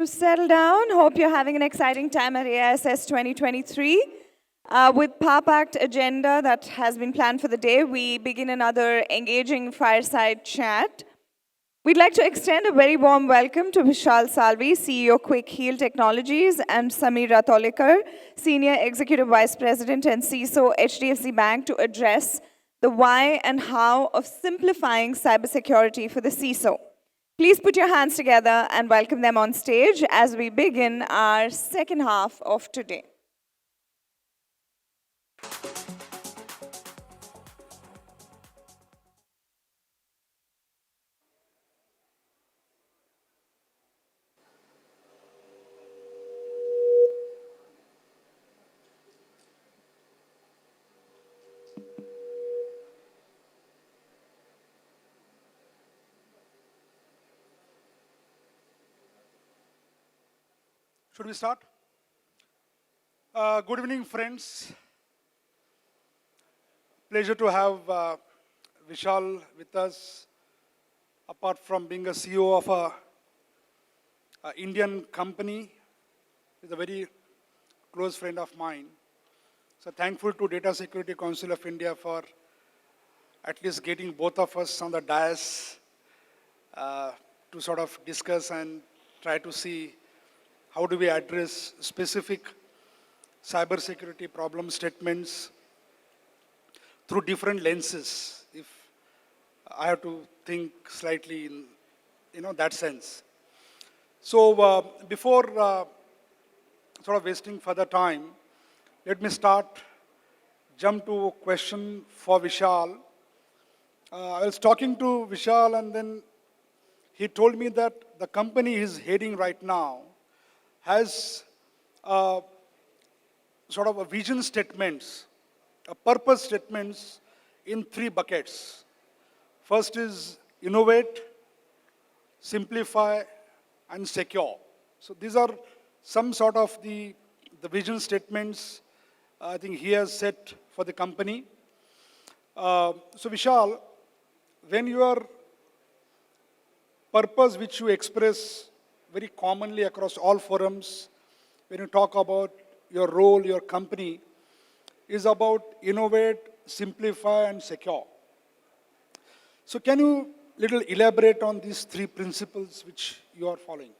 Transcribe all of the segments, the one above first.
Settle down. Hope you're having an exciting time at AISS 2023. With PAPACT agenda that has been planned for the day, we begin another engaging fireside chat. We'd like to extend a very warm welcome to Vishal Salvi, CEO Quick Heal Technologies, and Samir Ratolikar, Senior Executive Vice President and CISO HDFC Bank, to address the why and how of simplifying cybersecurity for the CISO. Please put your hands together and welcome them on stage as we begin our second half of today. Should we start? Good evening, friends. Pleasure to have Vishal with us. Apart from being a CEO of a Indian company, he's a very close friend of mine. So thankful to Data Security Council of India for at least getting both of us on the dais to sort of discuss and try to see how do we address specific cybersecurity problem statements through different lenses, if I have to think slightly in that sense. So before sort of wasting further time, let me jump to a question for Vishal. I was talking to Vishal and then he told me that the company he's heading right now has sort of a vision statements, a purpose statements in three buckets. First is innovate, simplify, and secure. So these are some sort of the vision statements I think he has set for the company. So Vishal, when your purpose which you express very commonly across all forums, when you talk about your role, your company, is about innovate, simplify, and secure. So can you little elaborate on these three principles which you are following?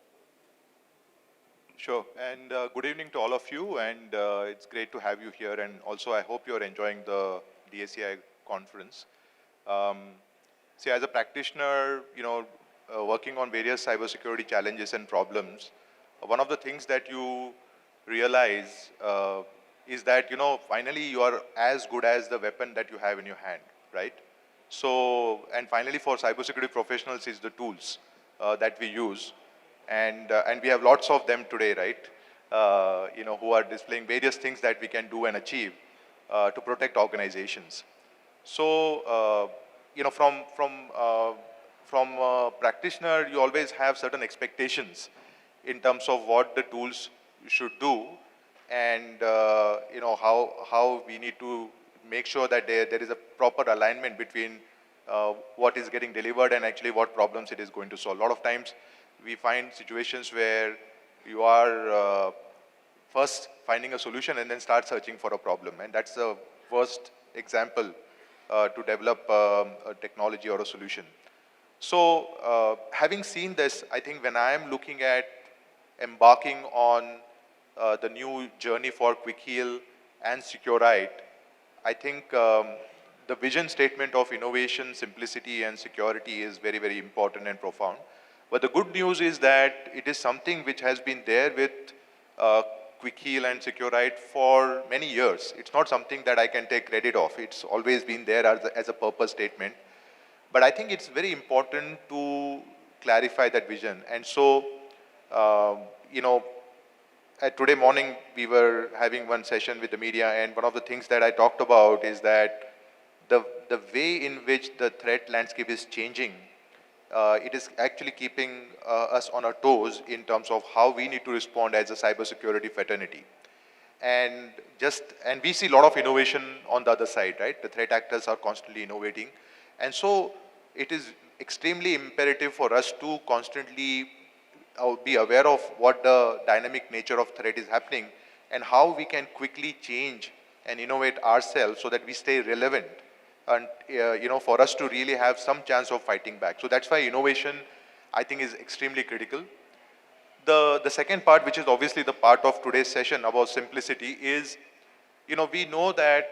Sure, and good evening to all of you, and it's great to have you here, and also I hope you're enjoying the DSCI conference. See, as a practitioner, working on various cybersecurity challenges and problems, one of the things that you realize is that, finally you are as good as the weapon that you have in your hand, right? So, and finally for cybersecurity professionals is the tools that we use. And we have lots of them today, right? Who are displaying various things that we can do and achieve to protect organizations. So, from a practitioner, you always have certain expectations in terms of what the tools should do, and how we need to make sure that there is a proper alignment between what is getting delivered and actually what problems it is going to solve. A lot of times we find situations where you are first finding a solution and then start searching for a problem, and that's the worst example to develop a technology or a solution. So having seen this, I think when I am looking at embarking on the new journey for Quick Heal and SEQRITE, I think the vision statement of innovation, simplicity, and security is very, very important and profound. But the good news is that it is something which has been there with Quick Heal and SEQRITE for many years. It's not something that I can take credit of. It's always been there as a purpose statement. But I think it's very important to clarify that vision. And so, today morning we were having one session with the media, and one of the things that I talked about is that the way in which the threat landscape is changing, it is actually keeping us on our toes in terms of how we need to respond as a cybersecurity fraternity. And we see a lot of innovation on the other side, right? The threat actors are constantly innovating. And so it is extremely imperative for us to constantly be aware of what the dynamic nature of threat is happening and how we can quickly change and innovate ourselves so that we stay relevant and for us to really have some chance of fighting back. So that's why innovation, I think, is extremely critical. The second part, which is obviously the part of today's session about simplicity, is, we know that,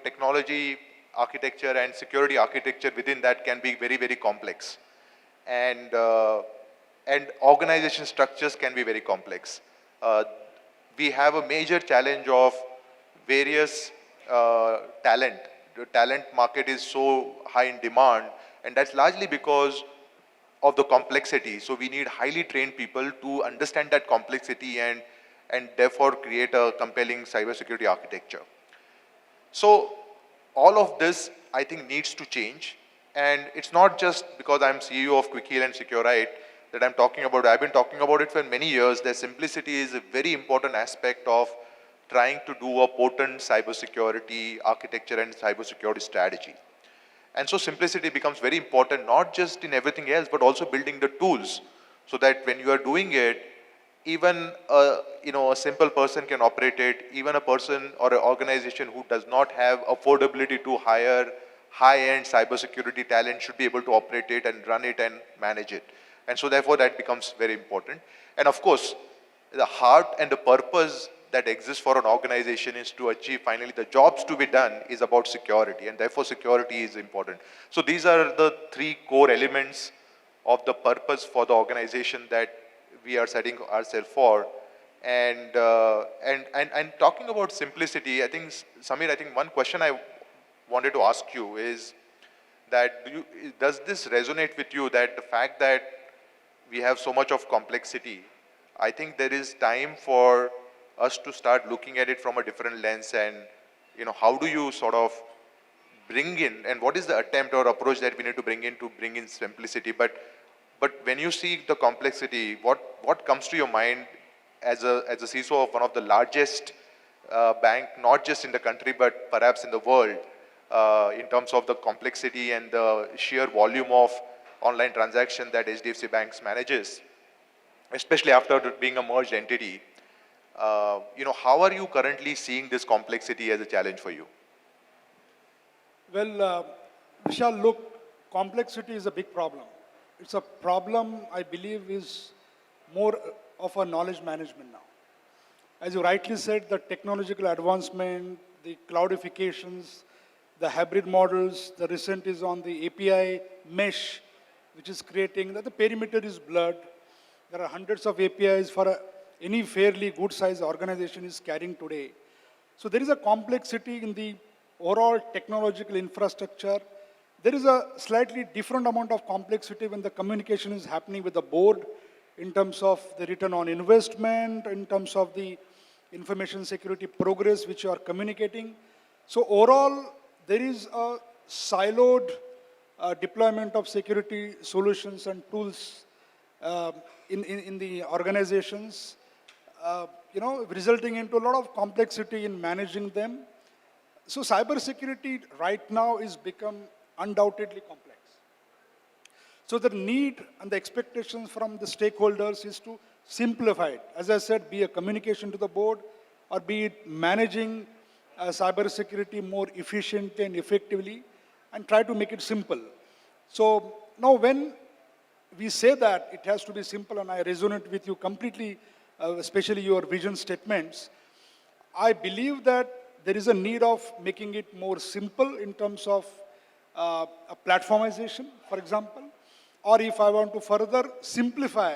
technology architecture and security architecture within that can be very, very complex. And organization structures can be very complex. We have a major challenge of various talent. The talent market is so high in demand, and that's largely because of the complexity. So we need highly trained people to understand that complexity and therefore create a compelling cybersecurity architecture. So all of this, I think, needs to change. And it's not just because I'm CEO of QuickHeal and SEQRITE that I'm talking about it. I've been talking about it for many years, that simplicity is a very important aspect of trying to do a potent cybersecurity architecture and cybersecurity strategy. And so simplicity becomes very important, not just in everything else, but also building the tools so that when you are doing it, even a simple person can operate it. Even a person or an organization who does not have affordability to hire high-end cybersecurity talent should be able to operate it and run it and manage it. And so therefore that becomes very important. And of course, the heart and the purpose that exists for an organization is to achieve finally the jobs to be done is about security, and therefore security is important. So these are the three core elements of the purpose for the organization that we are setting ourselves for. And talking about simplicity, I think, Samir, I think one question I wanted to ask you is that does this resonate with you, that the fact that we have so much of complexity, I think there is time for us to start looking at it from a different lens, and how do you sort of bring in, and what is the attempt or approach that we need to bring in simplicity? But when you see the complexity, what comes to your mind as a CISO of one of the largest bank, not just in the country but perhaps in the world, in terms of the complexity and the sheer volume of online transaction that HDFC Banks manages, especially after being a merged entity? How are you currently seeing this complexity as a challenge for you? Well, Vishal, look, complexity is a big problem. It's a problem, I believe, is more of a knowledge management now. As you rightly said, the technological advancement, the cloudifications, the hybrid models, the recent is on the API mesh, which is creating that the perimeter is blurred. There are hundreds of APIs for any fairly good size organization is carrying today. So there is a complexity in the overall technological infrastructure. There is a slightly different amount of complexity when the communication is happening with the board in terms of the return on investment, in terms of the information security progress which you are communicating. So overall, there is a siloed deployment of security solutions and tools in the organizations, resulting into a lot of complexity in managing them. So cybersecurity right now is become undoubtedly complex. So the need and the expectations from the stakeholders is to simplify it. As I said, be a communication to the board, or be it managing cybersecurity more efficiently and effectively, and try to make it simple. So now when we say that it has to be simple, and I resonate with you completely, especially your vision statements, I believe that there is a need of making it more simple in terms of a platformization, for example, or if I want to further simplify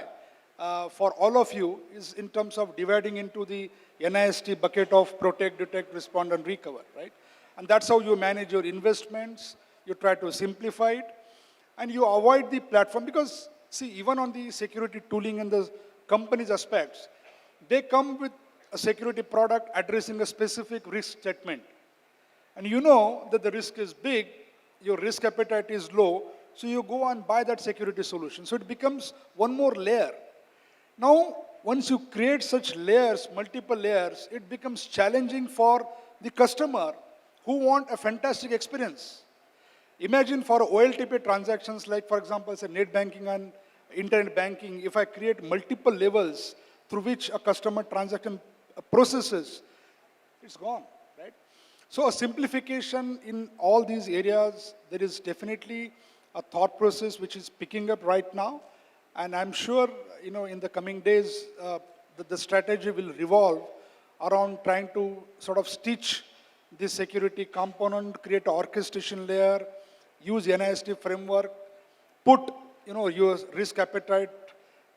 for all of you, is in terms of dividing into the NIST bucket of protect, detect, respond, and recover, right? And that's how you manage your investments. You try to simplify it, and you avoid the platform, because, see, even on the security tooling and the company's aspects, they come with a security product addressing a specific risk statement. And you know that the risk is big, your risk appetite is low, so you go and buy that security solution. So it becomes one more layer. Now, once you create such layers, multiple layers, it becomes challenging for the customer who want a fantastic experience. Imagine for OLTP transactions, like, for example, say net banking and internet banking, if I create multiple levels through which a customer transaction processes, it's gone, right? So a simplification in all these areas, there is definitely a thought process which is picking up right now. And I'm sure, in the coming days, the strategy will revolve around trying to sort of stitch this security component, create an orchestration layer, use NIST framework, put, your risk appetite,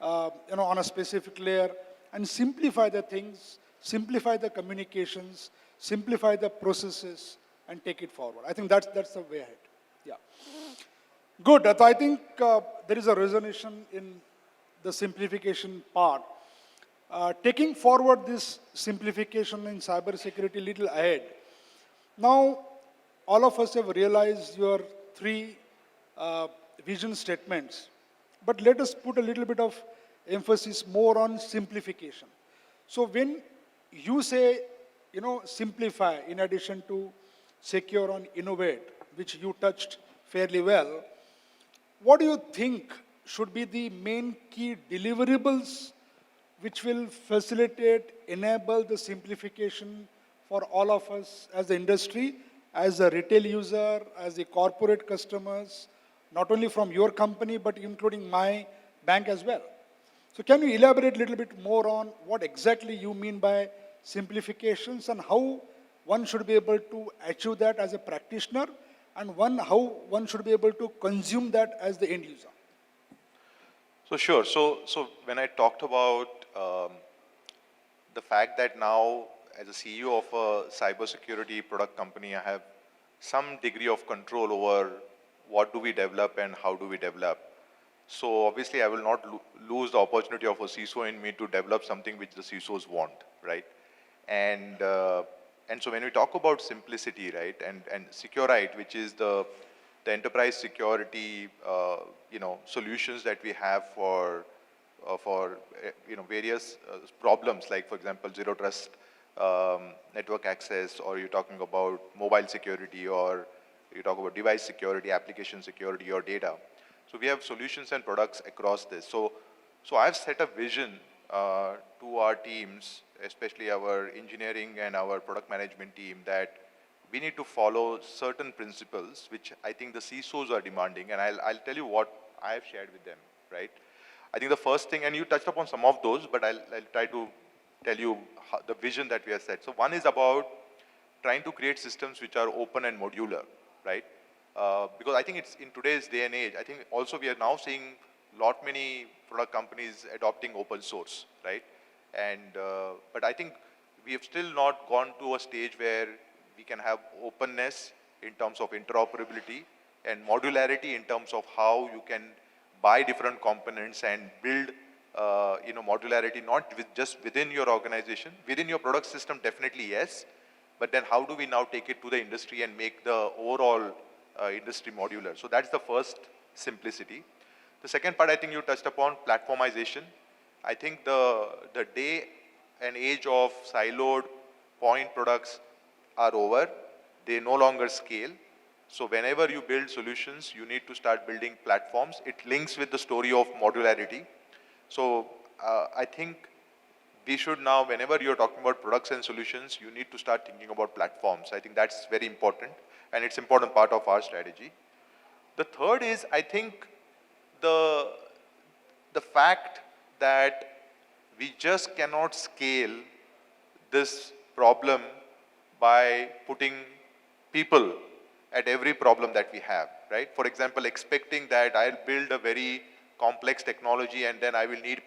on a specific layer, and simplify the things, simplify the communications, simplify the processes, and take it forward. I think that's the way ahead. Yeah. Good. So I think there is a resonation in the simplification part. Taking forward this simplification in cybersecurity a little ahead. Now, all of us have realized your three vision statements, but let us put a little bit of emphasis more on simplification. So when you say, simplify in addition to secure and innovate, which you touched fairly well, what do you think should be the main key deliverables which will facilitate, enable the simplification for all of us as the industry, as a retail user, as the corporate customers, not only from your company, but including my bank as well? So can you elaborate a little bit more on what exactly you mean by simplifications and how one should be able to achieve that as a practitioner, and how one should be able to consume that as the end user? So sure. So when I talked about the fact that now, as a CEO of a cybersecurity product company, I have some degree of control over what do we develop and how do we develop. So obviously, I will not lose the opportunity of a CISO in me to develop something which the CISOs want, right? And so when we talk about simplicity, right, and SEQRITE, which is the enterprise security, solutions that we have for various problems, like for example, zero trust network access, or you're talking about mobile security, or you talk about device security, application security, or data. So we have solutions and products across this. So I've set a vision to our teams, especially our engineering and our product management team, that we need to follow certain principles, which I think the CISOs are demanding, and I'll tell you what I have shared with them, right? I think the first thing, and you touched upon some of those, but I'll try to tell you the vision that we have set. So one is about trying to create systems which are open and modular, right? Because I think it's in today's day and age, I think also we are now seeing many product companies adopting open source, right? And but I think we have still not gone to a stage where we can have openness in terms of interoperability and modularity in terms of how you can buy different components and build modularity, not just within your organization. Within your product system, definitely yes, but then how do we now take it to the industry and make the overall industry modular? So that's the first simplicity. The second part, I think you touched upon, platformization. I think the day and age of siloed point products are over. They no longer scale. So whenever you build solutions, you need to start building platforms. It links with the story of modularity. So I think we should now, whenever you're talking about products and solutions, you need to start thinking about platforms. I think that's very important, and it's an important part of our strategy. The third is, I think, the fact that we just cannot scale this problem by putting people at every problem that we have, right? For example, expecting that I'll build a very complex technology and then I will need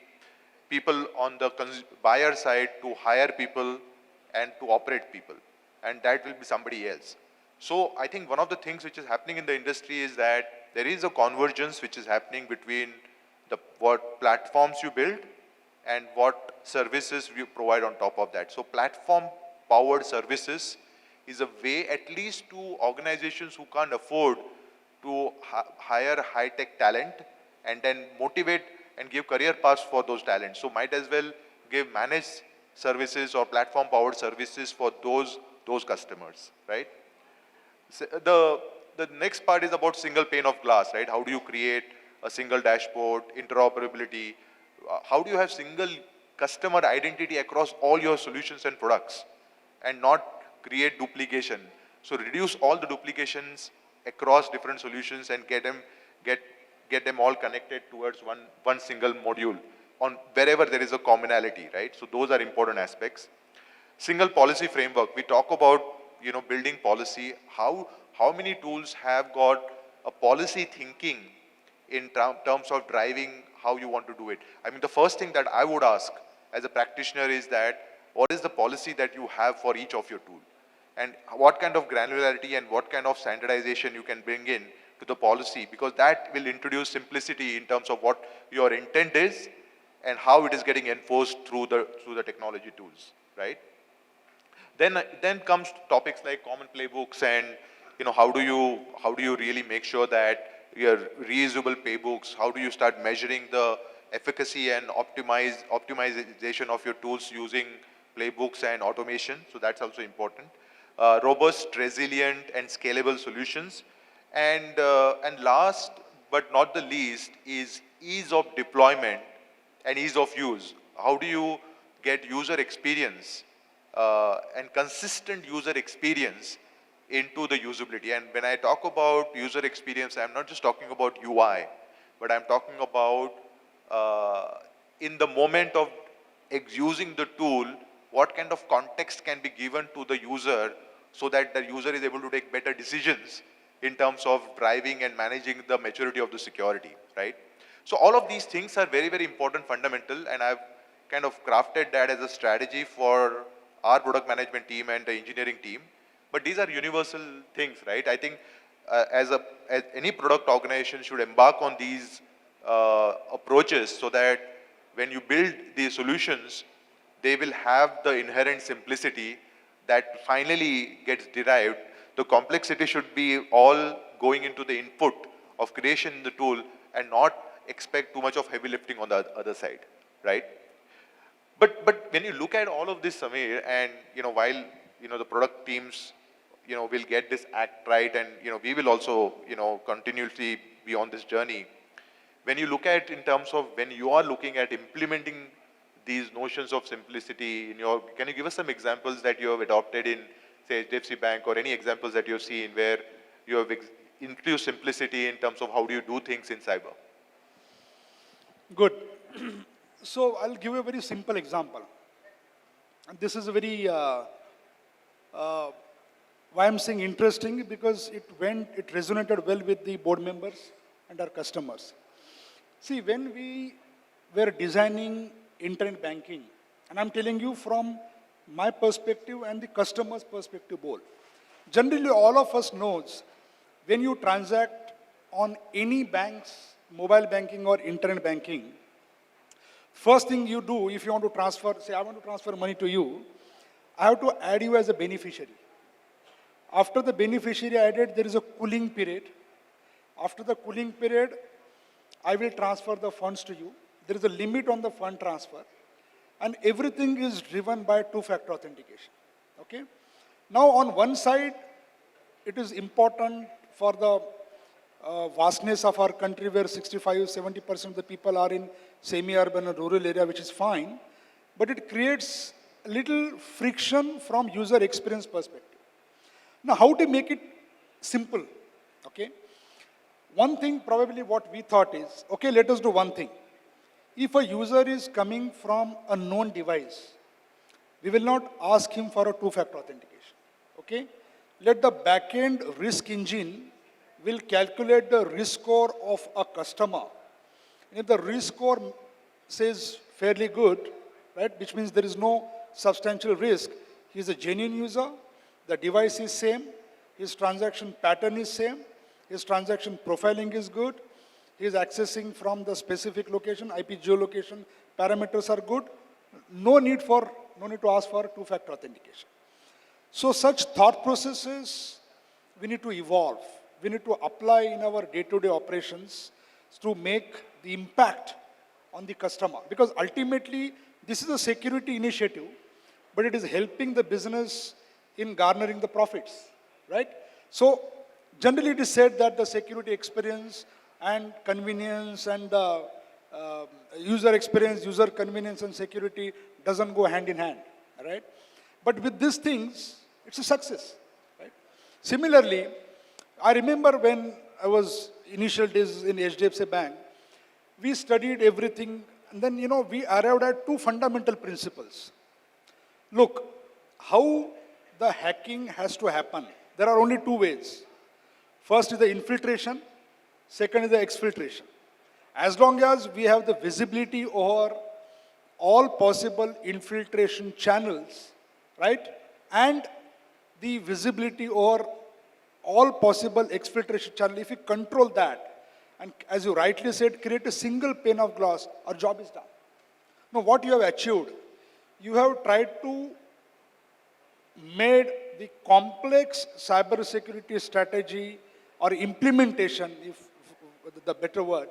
people on the buyer side to hire people and to operate people, and that will be somebody else. So I think one of the things which is happening in the industry is that there is a convergence which is happening between what platforms you build and what services you provide on top of that. So platform-powered services is a way, at least to organizations who can't afford to hire high-tech talent and then motivate and give career paths for those talents. So might as well give managed services or platform-powered services for those customers, right? So the next part is about single pane of glass, right? How do you create a single dashboard, interoperability. How do you have single customer identity across all your solutions and products and not create duplication? So reduce all the duplications across different solutions and get them all connected towards one single module on wherever there is a commonality, right? So those are important aspects. Single policy framework. We talk about, building policy. How many tools have got a policy thinking in terms of driving how you want to do it? I mean, the first thing that I would ask as a practitioner is that, what is the policy that you have for each of your tool? And what kind of granularity and what kind of standardization you can bring in to the policy, because that will introduce simplicity in terms of what your intent is and how it is getting enforced through the technology tools, right? Then comes topics like common playbooks and how do you really make sure that your reusable playbooks, how do you start measuring the efficacy and optimization of your tools using playbooks and automation? So that's also important. Robust, resilient, and scalable solutions. And last but not the least is ease of deployment and ease of use. How do you get user experience and consistent user experience into the usability? And when I talk about user experience, I'm not just talking about UI, but I'm talking about in the moment of using the tool, what kind of context can be given to the user so that the user is able to take better decisions in terms of driving and managing the maturity of the security, right? So all of these things are very, very important, fundamental, and I've kind of crafted that as a strategy for our product management team and the engineering team. But these are universal things, right? I think as any product organization should embark on these approaches so that when you build these solutions, they will have the inherent simplicity that finally gets derived. The complexity should be all going into the input of creation in the tool and not expect too much of heavy lifting on the other side, right? But when you look at all of this, Samir, and while the product teams will get this act right, and we will also continuously be on this journey. When you look at in terms of when you are looking at implementing these notions of simplicity in your, can you give us some examples that you have adopted in, say, HDFC Bank, or any examples that you've seen where you have introduced simplicity in terms of how do you do things in cyber? Good. So I'll give you a very simple example. And this is a very, why I'm saying interesting, because it resonated well with the board members and our customers. See, when we were designing internet banking, and I'm telling you from my perspective and the customer's perspective both. Generally, all of us knows when you transact on any bank's mobile banking or internet banking, first thing you do, if you want to transfer, say I want to transfer money to you, I have to add you as a beneficiary. After the beneficiary added, there is a cooling period. After the cooling period, I will transfer the funds to you. There is a limit on the fund transfer. And everything is driven by two-factor authentication. Okay? Now, on one side, it is important for the vastness of our country, where 65-70% of the people are in semi-urban and rural area, which is fine. But it creates a little friction from user experience perspective. Now, how to make it simple? Okay? One thing probably what we thought is, okay, let us do one thing. If a user is coming from a known device, we will not ask him for a two-factor authentication. Okay? Let the back-end risk engine will calculate the risk score of a customer. And if the risk score says fairly good, right, which means there is no substantial risk, he is a genuine user, the device is same, his transaction pattern is same, his transaction profiling is good, he is accessing from the specific location, IP geolocation, parameters are good, no need to ask for two-factor authentication. So such thought processes we need to evolve. We need to apply in our day-to-day operations to make the impact on the customer. Because ultimately, this is a security initiative, but it is helping the business in garnering the profits, right? So generally it is said that the security experience and convenience and user experience, user convenience and security doesn't go hand in hand, right? But with these things, it's a success, right? Similarly, I remember when I was initial days in HDFC Bank, we studied everything, and then, we arrived at two fundamental principles. Look, how the hacking has to happen. There are only two ways. First is the infiltration, second is the exfiltration. As long as we have the visibility over all possible infiltration channels, right? And the visibility over all possible exfiltration channel, if we control that, and as you rightly said, create a single pane of glass, our job is done. Now, what you have achieved, you have tried to made the complex cybersecurity strategy or implementation, if the better word,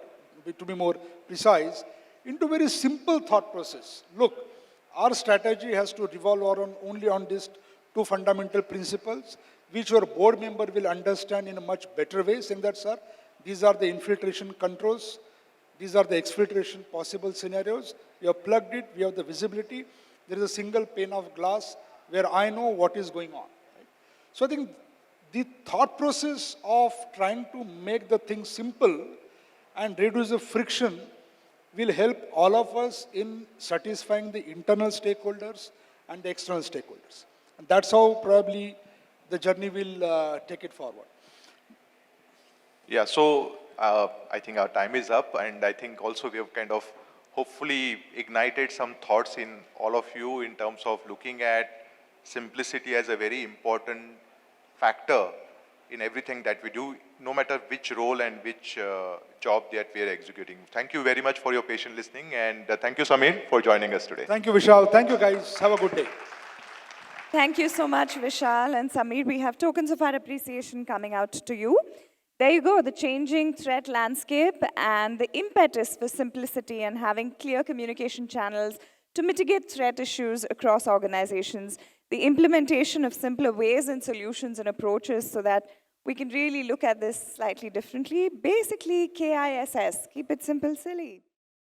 to be more precise, into very simple thought process. Look, our strategy has to revolve around only on these two fundamental principles, which your board member will understand in a much better way, saying that, sir, these are the infiltration controls, these are the exfiltration possible scenarios, we have plugged it, we have the visibility, there is a single pane of glass where I know what is going on. Right? So I think the thought process of trying to make the thing simple and reduce the friction will help all of us in satisfying the internal stakeholders and the external stakeholders. And that's how probably the journey will take it forward. Yeah, so I think our time is up, and I think also we have kind of hopefully ignited some thoughts in all of you in terms of looking at simplicity as a very important factor in everything that we do, no matter which role and which job that we are executing. Thank you very much for your patient listening, and thank you, Samir, for joining us today. Thank you, Vishal. Thank you, guys. Have a good day. Thank you so much, Vishal and Samir. We have tokens of our appreciation coming out to you. There you go, the changing threat landscape and the impetus for simplicity and having clear communication channels to mitigate threat issues across organizations, the implementation of simpler ways and solutions and approaches so that we can really look at this slightly differently. Basically, KISS, keep it simple, silly.